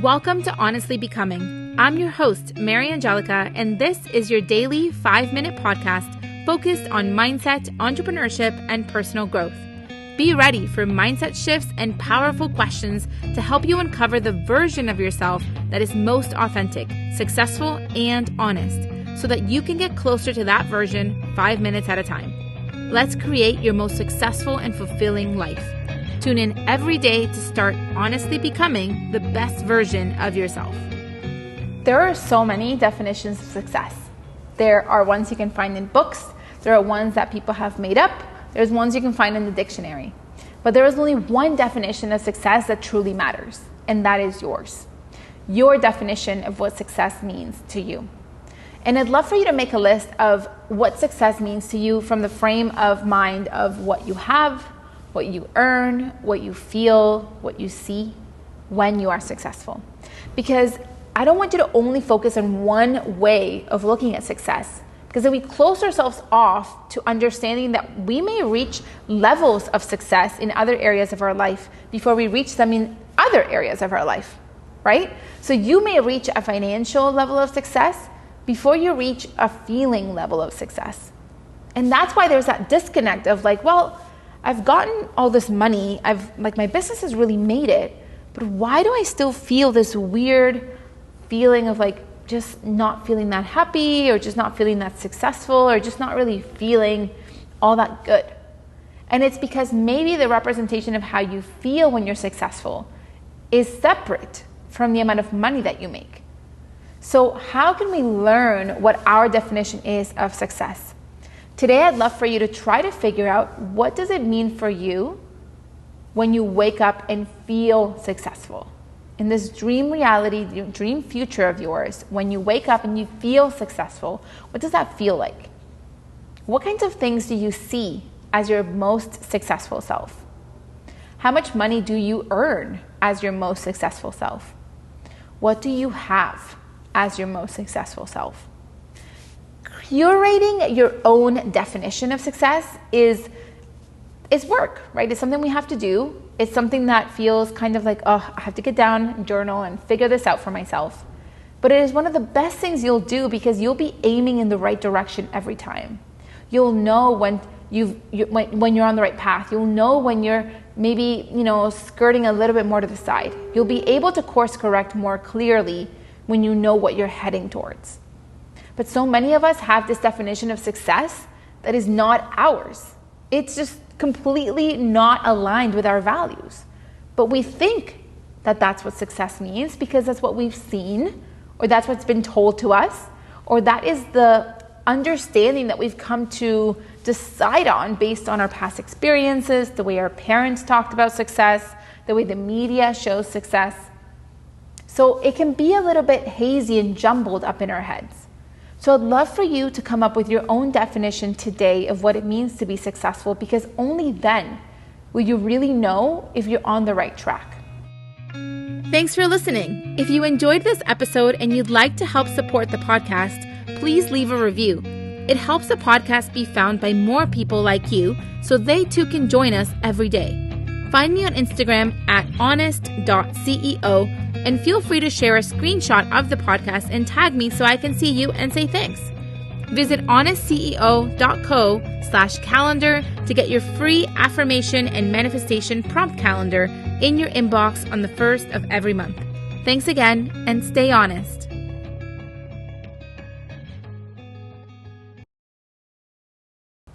Welcome to Honestly Becoming. I'm your host, Mary Angelica, and this is your daily 5-minute podcast focused on mindset, entrepreneurship, and personal growth. Be ready for mindset shifts and powerful questions to help you uncover the version of yourself that is most authentic, successful, and honest, so that you can get closer to that version 5 minutes at a time. Let's create your most successful and fulfilling life. Tune in every day to start honestly becoming the best version of yourself. There are so many definitions of success. There are ones you can find in books. There are ones that people have made up. There's ones you can find in the dictionary. But there is only one definition of success that truly matters, and that is yours. Your definition of what success means to you. And I'd love for you to make a list of what success means to you from the frame of mind of what you have, what you earn, what you feel, what you see when you are successful. Because I don't want you to only focus on one way of looking at success. Because if we close ourselves off to understanding that we may reach levels of success in other areas of our life before we reach them in other areas of our life, right? So you may reach a financial level of success before you reach a feeling level of success. And that's why there's that disconnect of like, well, I've gotten all this money, my business has really made it, but why do I still feel this weird feeling of just not feeling that happy, or just not feeling that successful, or just not really feeling all that good? And it's because maybe the representation of how you feel when you're successful is separate from the amount of money that you make. So how can we learn what our definition is of success? Today, I'd love for you to try to figure out, what does it mean for you when you wake up and feel successful? In this dream reality, dream future of yours, when you wake up and you feel successful, what does that feel like? What kinds of things do you see as your most successful self? How much money do you earn as your most successful self? What do you have as your most successful self? Curating your own definition of success is work, right? It's something we have to do. It's something that feels kind of like, oh, I have to get down and journal and figure this out for myself. But it is one of the best things you'll do, because you'll be aiming in the right direction every time. You'll know when you're on the right path. You'll know when you're maybe, skirting a little bit more to the side. You'll be able to course correct more clearly when you know what you're heading towards. But so many of us have this definition of success that is not ours. It's just completely not aligned with our values. But we think that that's what success means because that's what we've seen, or that's what's been told to us, or that is the understanding that we've come to decide on based on our past experiences, the way our parents talked about success, the way the media shows success. So it can be a little bit hazy and jumbled up in our heads. So I'd love for you to come up with your own definition today of what it means to be successful, because only then will you really know if you're on the right track. Thanks for listening. If you enjoyed this episode and you'd like to help support the podcast, please leave a review. It helps the podcast be found by more people like you, so they too can join us every day. Find me on Instagram at honest.ceo, and feel free to share a screenshot of the podcast and tag me so I can see you and say thanks. Visit honestceo.co/calendar to get your free affirmation and manifestation prompt calendar in your inbox on the 1st of every month. Thanks again, and stay honest.